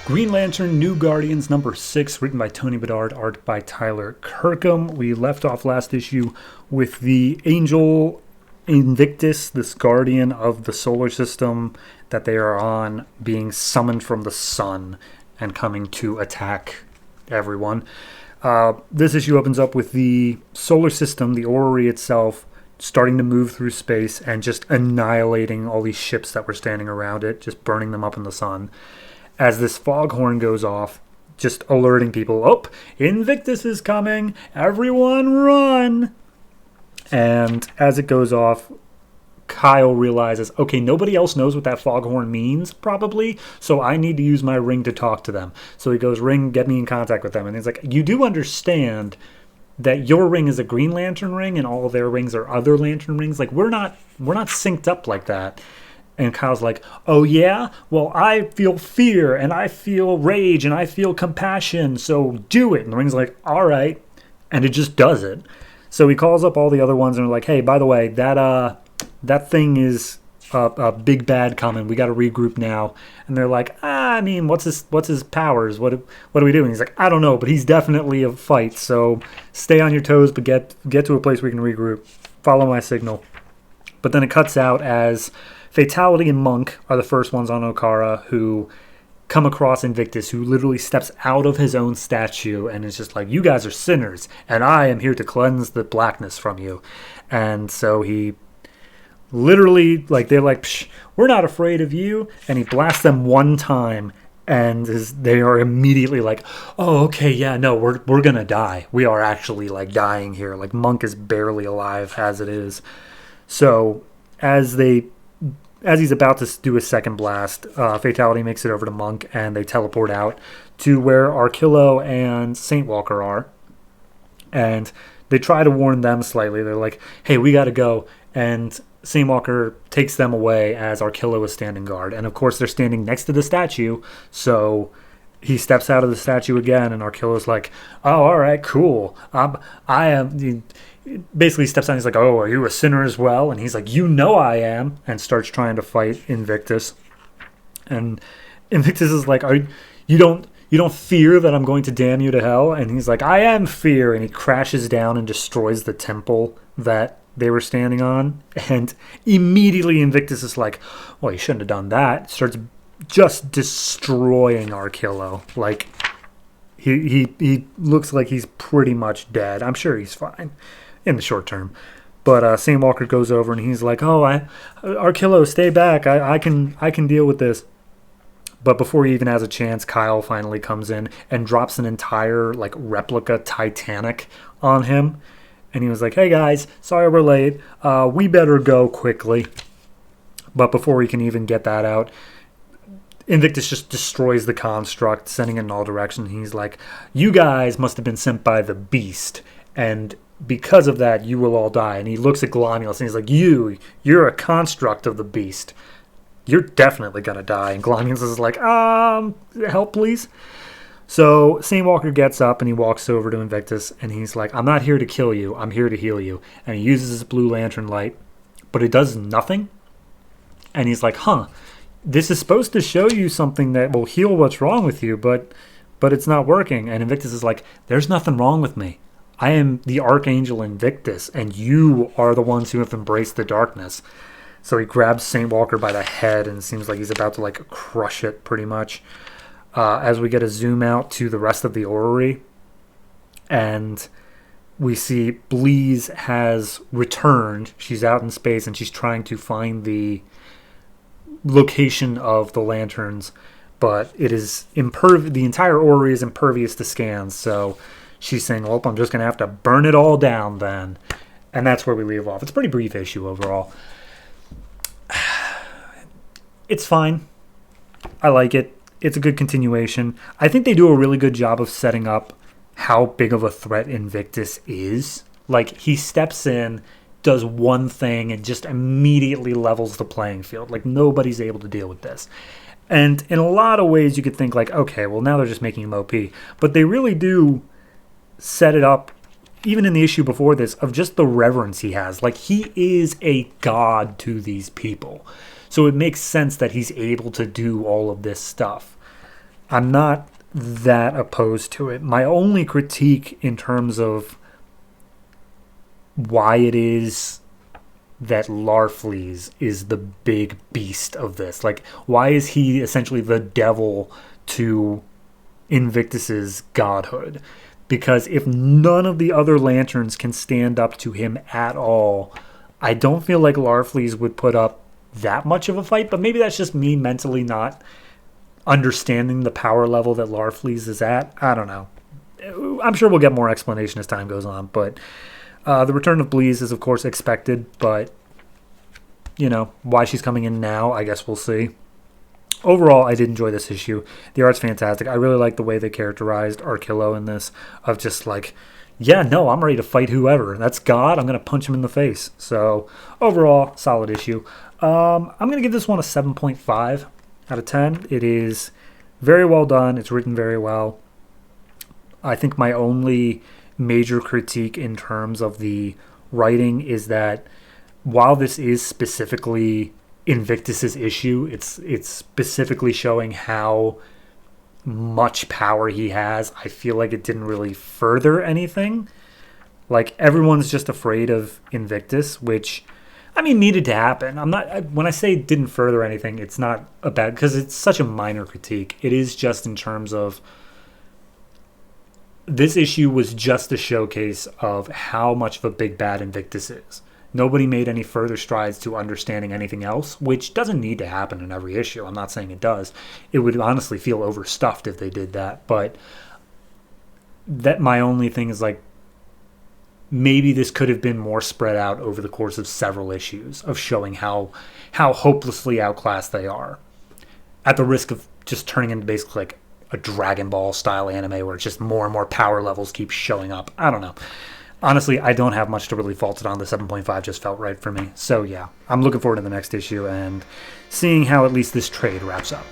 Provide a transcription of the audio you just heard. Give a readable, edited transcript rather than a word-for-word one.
Green Lantern New Guardians number 6, written by Tony Bedard, art by Tyler Kirkham. We left off last issue with the Angel Invictus, this guardian of the solar system that they are on, being summoned from the sun and coming to attack everyone. This issue opens up with the solar system, the orrery itself, starting to move through space and just annihilating all these ships that were standing around it, just burning them up in the sun. As this foghorn goes off, just alerting people, oh, Invictus is coming, everyone run! And as it goes off, Kyle realizes, okay, nobody else knows what that foghorn means, probably, so I need to use my ring to talk to them. So he goes, ring, get me in contact with them. And he's like, you do understand that your ring is a Green Lantern ring and all of their rings are other Lantern rings? Like, we're not synced up like that. And Kyle's like, oh yeah? Well, I feel fear, and I feel rage, and I feel compassion, so do it. And the ring's like, all right. And it just does it. So he calls up all the other ones, and they're like, hey, by the way, that thing is a big bad coming. We got to regroup now. And they're like, I mean, what's his powers? What are we doing? He's like, I don't know, but he's definitely a fight, so stay on your toes, but get to a place where we can regroup. Follow my signal. But then it cuts out as Fatality and Monk are the first ones on Okara who come across Invictus, who literally steps out of his own statue and is just like, you guys are sinners, and I am here to cleanse the blackness from you. And so he literally, like, they're like, psh, we're not afraid of you. And he blasts them one time, and they are immediately like, oh, okay, yeah, no, we're going to die. We are actually, like, dying here. Like, Monk is barely alive as it is. So as he's about to do a second blast, Fatality makes it over to Monk, and they teleport out to where Arkillo and Saint Walker are. And they try to warn them slightly. They're like, hey, we got to go. And Saint Walker takes them away as Arkillo is standing guard. And, of course, they're standing next to the statue, so he steps out of the statue again, and Arkillo's like, oh, all right, cool. I am... Basically steps on, he's like, oh, are you a sinner as well? And he's like, you know I am, and starts trying to fight Invictus. And Invictus is like, you don't fear that I'm going to damn you to hell? And he's like, I am fear. And he crashes down and destroys the temple that they were standing on. And immediately Invictus is like, well, you shouldn't have done that. Starts just destroying Arkillo. Like, he looks like he's pretty much dead. I'm sure he's fine in the short term. But Saint Walker goes over and he's like, oh, Arkillo, stay back. I can deal with this. But before he even has a chance, Kyle finally comes in and drops an entire, like, replica Titanic on him. And he was like, hey guys, sorry we're late. We better go quickly. But before he can even get that out, Invictus just destroys the construct, sending it in all directions. He's like, you guys must have been sent by the Beast, and because of that, you will all die. And he looks at Glomulus, and he's like, you're a construct of the Beast. You're definitely going to die. And Glomulus is like, help, please. So Saint Walker gets up, and he walks over to Invictus, and he's like, I'm not here to kill you. I'm here to heal you. And he uses his blue lantern light, but it does nothing. And he's like, this is supposed to show you something that will heal what's wrong with you, but it's not working. And Invictus is like, there's nothing wrong with me. I am the Archangel Invictus, and you are the ones who have embraced the darkness. So he grabs Saint Walker by the head, and it seems like he's about to, like, crush it pretty much. As we get a zoom out to the rest of the orrery, and we see Bleeze has returned. She's out in space, and she's trying to find the location of the lanterns, but it is the entire orrery is impervious to scans, so she's saying, well, I'm just going to have to burn it all down then. And that's where we leave off. It's a pretty brief issue overall. It's fine. I like it. It's a good continuation. I think they do a really good job of setting up how big of a threat Invictus is. Like, he steps in, does one thing, and just immediately levels the playing field. Like, nobody's able to deal with this. And in a lot of ways, you could think, like, okay, well, now they're just making him OP. But they really do set it up, even in the issue before this, of just the reverence he has. Like, he is a god to these people. So it makes sense that he's able to do all of this stuff. I'm not that opposed to it. My only critique in terms of why it is that Larfleeze is the big beast of this. Like, why is he essentially the devil to Invictus's godhood? Because if none of the other lanterns can stand up to him at all, I don't feel like Larfleeze would put up that much of a fight. But maybe that's just me mentally not understanding the power level that Larfleeze is at. I don't know. I'm sure we'll get more explanation as time goes on, but the return of Bleeze is, of course, expected, but, you know, why she's coming in now, I guess we'll see. Overall, I did enjoy this issue. The art's fantastic. I really like the way they characterized Arkillo in this, of just like, yeah, no, I'm ready to fight whoever. That's God. I'm going to punch him in the face. So, overall, solid issue. I'm going to give this one a 7.5 out of 10. It is very well done. It's written very well. I think my only major critique in terms of the writing is that while this is specifically Invictus's issue, it's specifically showing how much power he has. I feel like it didn't really further anything. Like, everyone's just afraid of Invictus, which, I mean, needed to happen. When I say it didn't further anything, it's not a bad, because it's such a minor critique. It is just in terms of this issue was just a showcase of how much of a big bad Invictus is. Nobody made any further strides to understanding anything else, which doesn't need to happen in every issue. I'm not saying it does. It would honestly feel overstuffed if they did that. But that my only thing is, like, maybe this could have been more spread out over the course of several issues of showing how hopelessly outclassed they are, at the risk of just turning into basically like a Dragon Ball style anime where it's just more and more power levels keep showing up. I don't know. Honestly, I don't have much to really fault it on. The 7.5 just felt right for me. So yeah, I'm looking forward to the next issue and seeing how at least this trade wraps up.